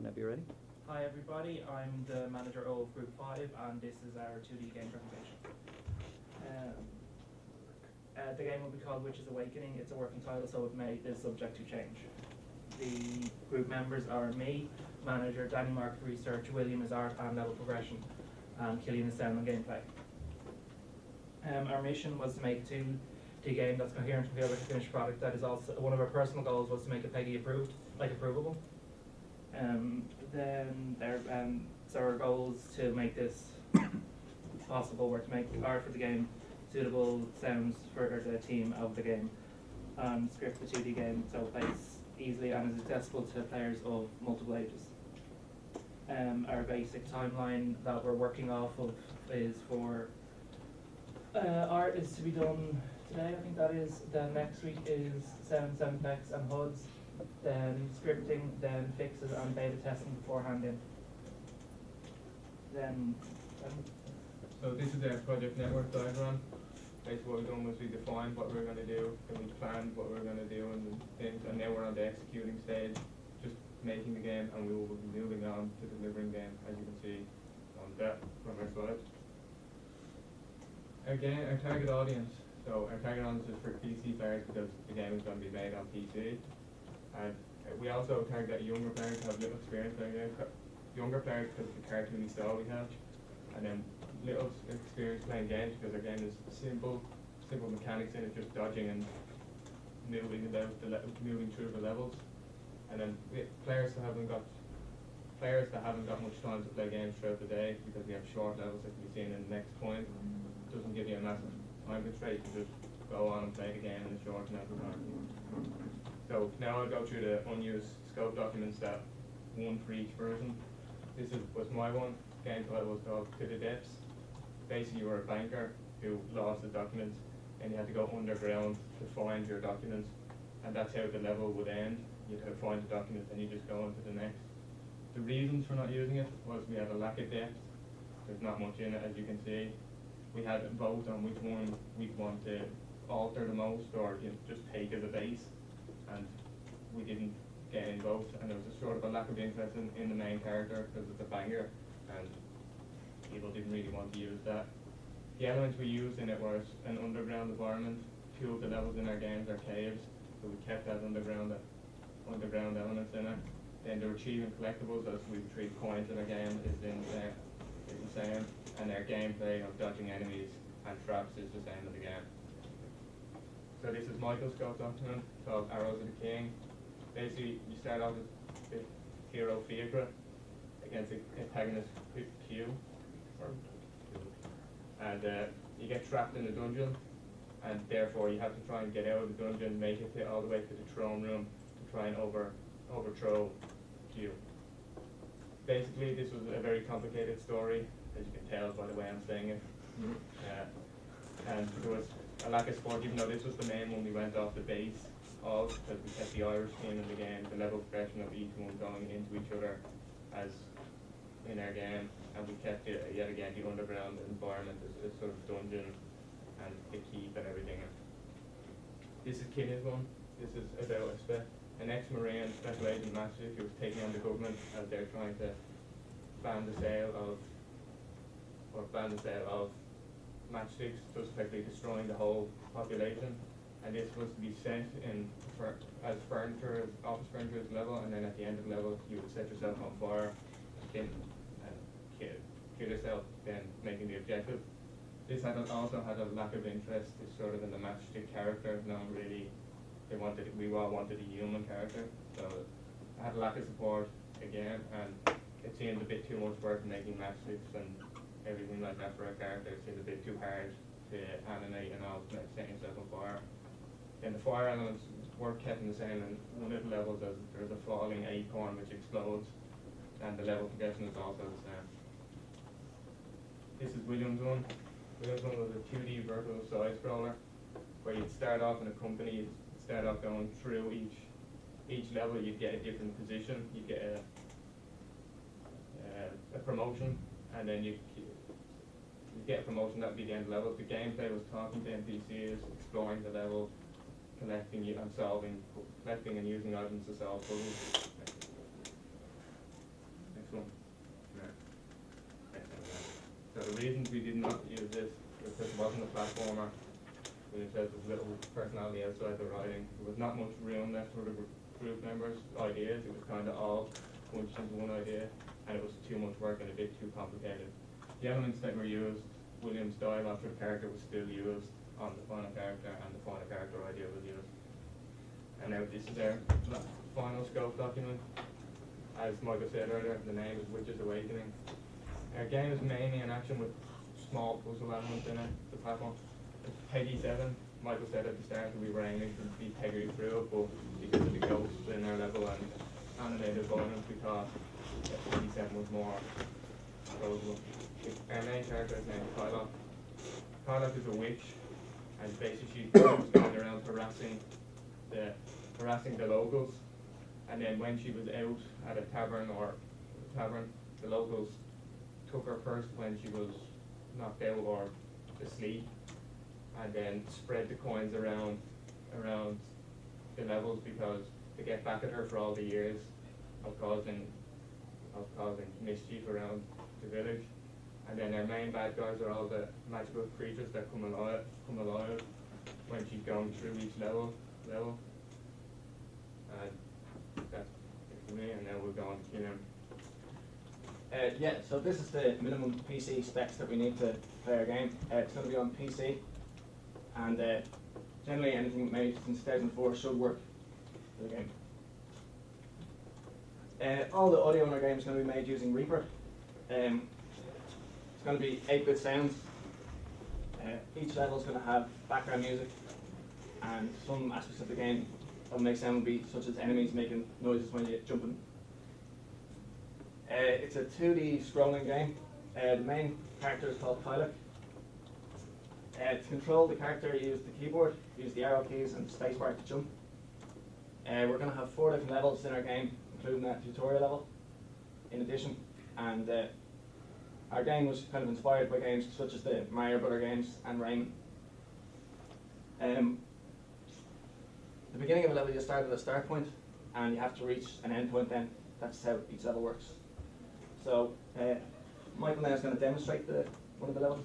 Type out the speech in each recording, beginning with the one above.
whenever you're ready. Hi everybody, I'm the manager of Group 5 and this is our 2D game presentation. The game will be called Witch's Awakening. It's a working title, so it is subject to change. The group members are me, manager, Danny market research, William is art and level progression, and Killian is sound and gameplay. Our mission was to make a 2D game that's coherent and feel like a finished product. That is also one of our personal goals, was to make it PEGI approved, like approvable. So our goals to make this possible were to make art for the game, suitable sounds for the team of the game, and script the 2D game so it plays easily and is accessible to players of multiple ages. Our basic timeline that we're working off of is for art is to be done today, I think that is. Then next week is sound effects and HUDs, then scripting, then fixes and beta testing beforehand in. Then So this is our project network diagram. Basically what we've done was we defined what we were going to do, and we planned what we were going to do and things, and now we're on the executing stage, just making the game, and we will be moving on to delivering game, as you can see on that from our slide. Again, our target audience. So our target audience is for PC players because the game is going to be made on PC. And we also target younger players who have little experience playing games. Younger players because of the cartoony style we have, and then little experience playing games because our game is simple mechanics in it, just dodging and moving through the levels. And then players that haven't got much time to play games throughout the day because we have short levels that can be seen in the next point. It doesn't give you a massive time constraint to just go on and play the game in a short amount of time. So now I'll go through the unused scope documents, that one for each version. This was my one. Game title was called To the Depths. Basically, you were a banker who lost his documents, and you had to go underground to find your documents, and that's how the level would end. You had to find the documents, and you just go on to the next. The reasons for not using it was we had a lack of depth. There's not much in it, as you can see. We had a vote on which one we'd want to alter the most, or just take as a base, and we didn't get any votes, and there was a sort of a lack of interest in the main character because it's a banger, and people didn't really want to use that. The elements we used in it was an underground environment. Two of the levels in our games are caves, so we kept that underground elements in it. Then the achievement collectibles, as we treat coins in our game, is the same, and our gameplay of dodging enemies and traps is the same in the game. So this is Michael's scope document called Arrows of the King. Basically, you start off with the hero Fiagra against the antagonist Q, and you get trapped in a dungeon, and therefore you have to try and get out of the dungeon, make it all the way to the throne room to try and overthrow Q. Basically, this was a very complicated story, as you can tell by the way I'm saying it. And there was a lack of support, even though this was the main one we went off the base of, because we kept the Irish theme in the game, the level progression of each one going into each other as in our game, and we kept it, yet again, the underground environment as sort of dungeon and the keep and everything. This is Killian's one. This is about an ex-Marine special agent matchstick who was taking on the government as they're trying to ban the sale of matchsticks, thus effectively destroying the whole population. And this was to be sent in as furniture, office furniture level, and then at the end of the level you would set yourself on fire and kill yourself, then making the objective. This also had a lack of interest. It's sort of in the matchstick character. No one really, we all wanted a human character, so I had a lack of support again, and it seemed a bit too much work making matchsticks and everything like that for a character. It seemed a bit too hard to animate and all, setting yourself on fire. Then the fire elements were kept in the same, and one of the levels there's a falling acorn which explodes, and the level progression is also the same. This is William's one. William's one was a 2D vertical side scroller, where you'd start off in a company, you'd start off going through each level, you'd get a different position, you'd get a promotion, and then you get a promotion. That would be the end level. The gameplay was talking to NPCs, exploring the level, collecting and using items to solve puzzles. we did not use this because it wasn't a platformer. We said there's little personality outside the writing. There was not much room left for the group members' ideas. It was kind of all bunched into one idea, and it was too much work and a bit too complicated. The elements that were used, William's dialogue for the character was still used on the final character, and the final character idea was used. And now this is our final scope document. As Michael said earlier, the name is Witch's Awakening. Our game is mainly an action with small puzzle elements in it, the platform. It's Peggy 7. Michael said at the start that we were aiming to be Peggy through it, but because of the ghosts in our level and animated violence, we thought that Peggy 7 was more approachable. Our main character is named Kyla. Kyla is a witch, and basically she's going around harassing the locals. And then when she was out at a tavern, the locals took her purse when she was knocked out or asleep, and then spread the coins around the levels because to get back at her for all the years of causing mischief around the village. And then our main bad guys are all the magical creatures that come alive when she's going through each level. And that's it for me, and now we're going to Keenan. Yeah, so this is the minimum PC specs that we need to play our game. It's going to be on PC, and generally anything made since 2004 should work for the game. All the audio in our game is going to be made using Reaper. It's going to be 8-bit sounds. Each level is going to have background music, and some aspects of the game that will make sound will be such as enemies making noises when you're jumping. It's a 2D scrolling game. The main character is called Kyluk. To control the character, you use the keyboard, use the arrow keys and the spacebar to jump. We're going to have 4 different levels in our game, including that tutorial level in addition. And our game was kind of inspired by games such as the Mario Brother games and Rayman. The beginning of a level, you start at a start point, and you have to reach an end point then. That's how each level works. So, Michael now is going to demonstrate one of the levels.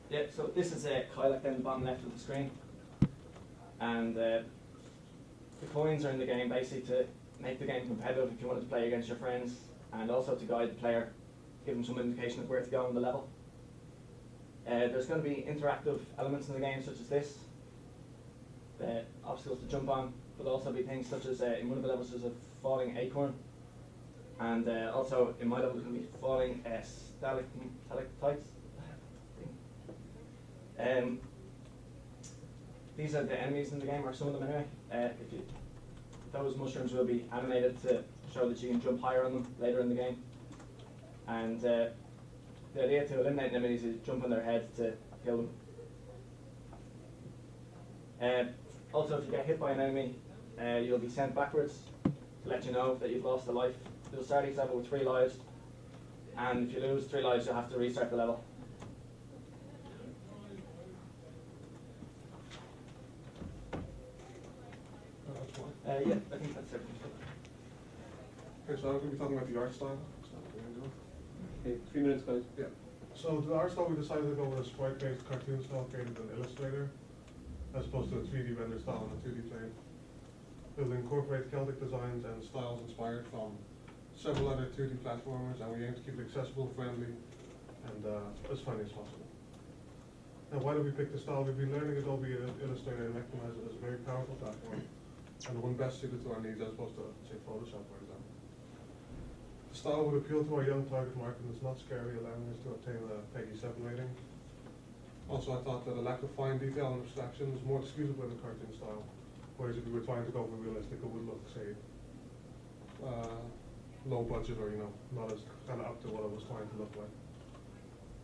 Yeah, so this is Kyluk down the bottom left of the screen. And the coins are in the game basically to make the game competitive if you want to play against your friends, and also to guide the player, give them some indication of where to go on the level. There's going to be interactive elements in the game such as this, the obstacles to jump on. There'll also be things such as in one of the levels there's a falling acorn, and also in my level there's going to be falling stalactites. These are the enemies in the game, or some of them anyway. Those mushrooms will be animated to show that you can jump higher on them later in the game. And the idea to eliminate enemies is jump on their heads to kill them. Also, if you get hit by an enemy, you'll be sent backwards to let you know that you've lost a life. You'll start each level with 3 lives, and if you lose 3 lives, you'll have to restart the level. Yeah, I think that's everything. Okay, so I'm going to be talking about the art style. Okay, 3 minutes, guys. Yeah. So the art style, we decided to go with a sprite-based cartoon style created in Illustrator, as opposed to a 3D render style on a 2D plane. It'll incorporate Celtic designs and styles inspired from several other 2D platformers, and we aim to keep it accessible, friendly, and as funny as possible. Now, why did we pick the style? We've been learning Adobe Illustrator and recognize it as a very powerful platform, and the one best suited to our needs as opposed to, say, Photoshop, for example. The style would appeal to our young target market and it's not scary, allowing us to obtain a Peggy 7 rating. Also, I thought that a lack of fine detail and abstraction was more excusable in the cartoon style, whereas if we were trying to go for realistic, it would look, say, low budget or, not as kind of up to what it was trying to look like.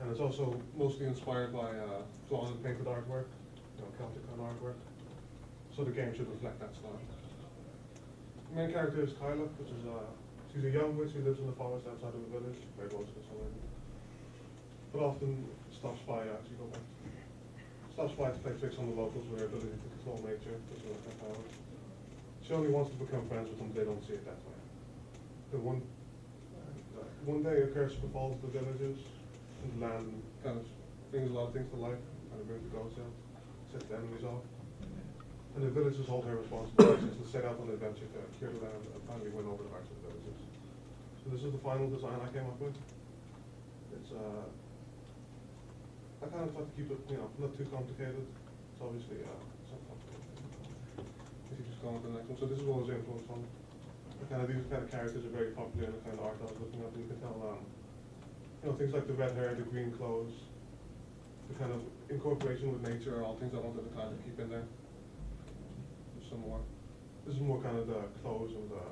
And it's also mostly inspired by drawn and painted artwork, Celtic kind of artwork. So the game should reflect that style. The main character is Kyla, which is she's a young witch who lives in the forest outside of the village, very close to somewhere. But often stops by actually go back. stops flights play tricks on the locals with their ability to control nature, as well as their powers. She only wants to become friends with them, they don't see it that way. The one day a curse befalls the villagers and the land and kind of brings a lot of things to life, kind of brings the ghosts out, sets the enemies off. And the villagers hold her responsible to set out on an adventure to cure the land and finally win over the hearts of the villagers. So this is the final design I came up with. It's I kind of thought to keep it, not too complicated. It's obviously some complicated. If you just go on to the next one. So this is what I was influenced from. These kind of characters are very popular in the kind of art I was looking at, and you can tell, things like the red hair, the green clothes, the kind of incorporation with nature are all things I wanted to kind of keep in there. There's some more. This is more kind of the clothes and the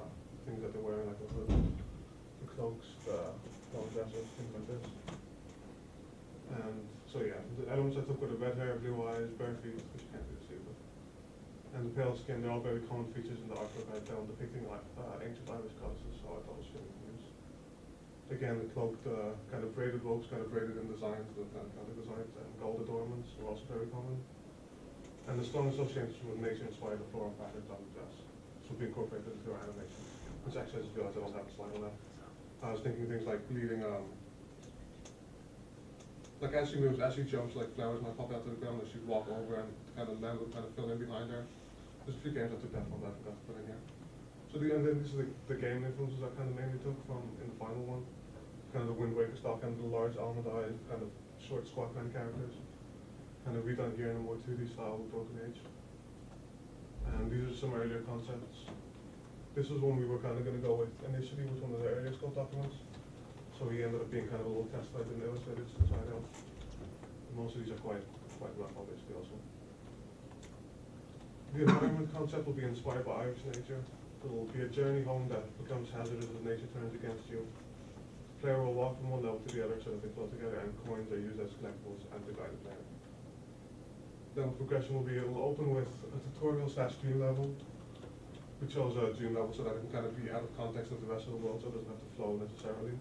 things that they're wearing, like the hood, the cloaks, the long dresses, things like this. And so yeah, the elements I took were the red hair, blue eyes, bare feet, which you can't really see, but and the pale skin, they're all very common features in the artwork I found depicting ancient Irish goddesses, so I thought it was fitting to use. Again, the cloak, the kind of braided ropes, kind of braided in designs, the kind of designs, and gold adornments were also very common. And the strong associations with nature inspired the floral patterns on the dress, which will be incorporated into our animation. Which actually I just realized I don't have a slide on that. I was thinking things like leaving, like as she moves, as she jumps, like flowers might pop out to the ground, and she'd walk over and kind of land would kind of fill in behind her. There's a few games I took that from that I forgot to put in here. So and then this is the game influences I kind of mainly took from in the final one. Kind of the Wind Waker style, kind of the large almond eyes, kind of short, squat kind of characters. Kind of redone here in a more 2D style with Broken Age. And these are some earlier concepts. This was one we were kind of going to go with initially with one of the earlier sculpt documents. So he ended up being kind of a little test I didn't illustrate it to try it out. Most of these are quite rough, obviously, also. The environment concept will be inspired by Irish nature. It will be a journey home that becomes hazardous as nature turns against you. The player will walk from one level to the other so that they flow together, and coins are used as collectibles and to guide the player. Then progression will open with a tutorial/dream level, which shows a dream level so that it can kind of be out of context of the rest of the world, so it doesn't have to flow necessarily.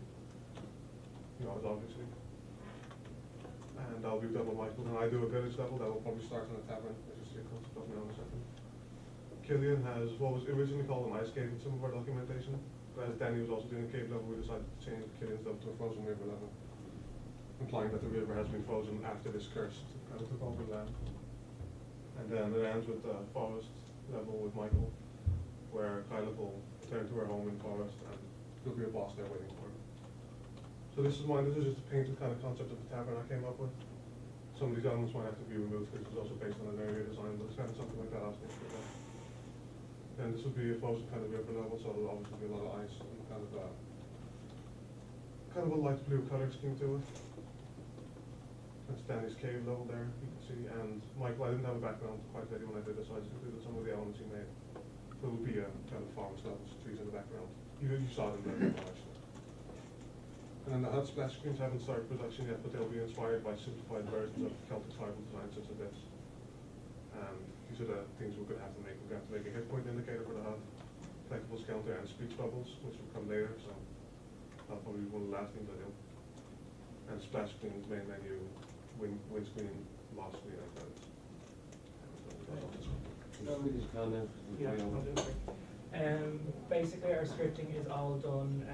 As obviously. And that'll be done with Michael. And I do a village level that will probably start in a tavern, as you see a concept of me in a second. Killian has what was originally called an ice cave in some of our documentation. But as Danny was also doing a cave level, we decided to change Killian's level to a frozen river level, implying that the river has been frozen after this curse kind of took over the land. And then it ends with the forest level with Michael, where Kyla will return to her home in the forest, and there'll be a boss there waiting for her. So this is just to paint the kind of concept of the tavern I came up with. Some of these elements might have to be removed because it's also based on an earlier design, but it's kind of something like that I was thinking about. And this would be a frozen kind of river level, so there'll obviously be a lot of ice and kind of a light blue color scheme to it. That's Danny's cave level there, you can see. And Michael, I didn't have a background quite ready when I did this, so I just included some of the elements he made. There will be a kind of forest levels, trees in the background. You saw them there actually. And then the HUD splash screens haven't started production yet, but they'll be inspired by simplified versions of Celtic tribal designs such as this. These are the things we're going to have to make. We're going to have to make a hit point indicator for the HUD, collectibles counter, and speech bubbles, which will come later, so that'll probably be one of the last things I do. And splash screens, main menu, windscreen, lost screen, and credits. Basically, our scripting is all done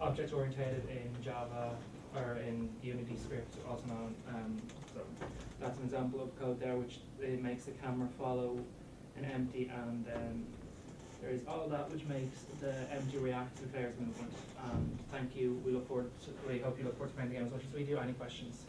object oriented in Java or in Unity script, also known. So that's an example of code there, which it makes the camera follow an empty, and then there is all that which makes the empty react to the player's movement. Thank you. We hope you look forward to playing the game as much as we do. Any questions?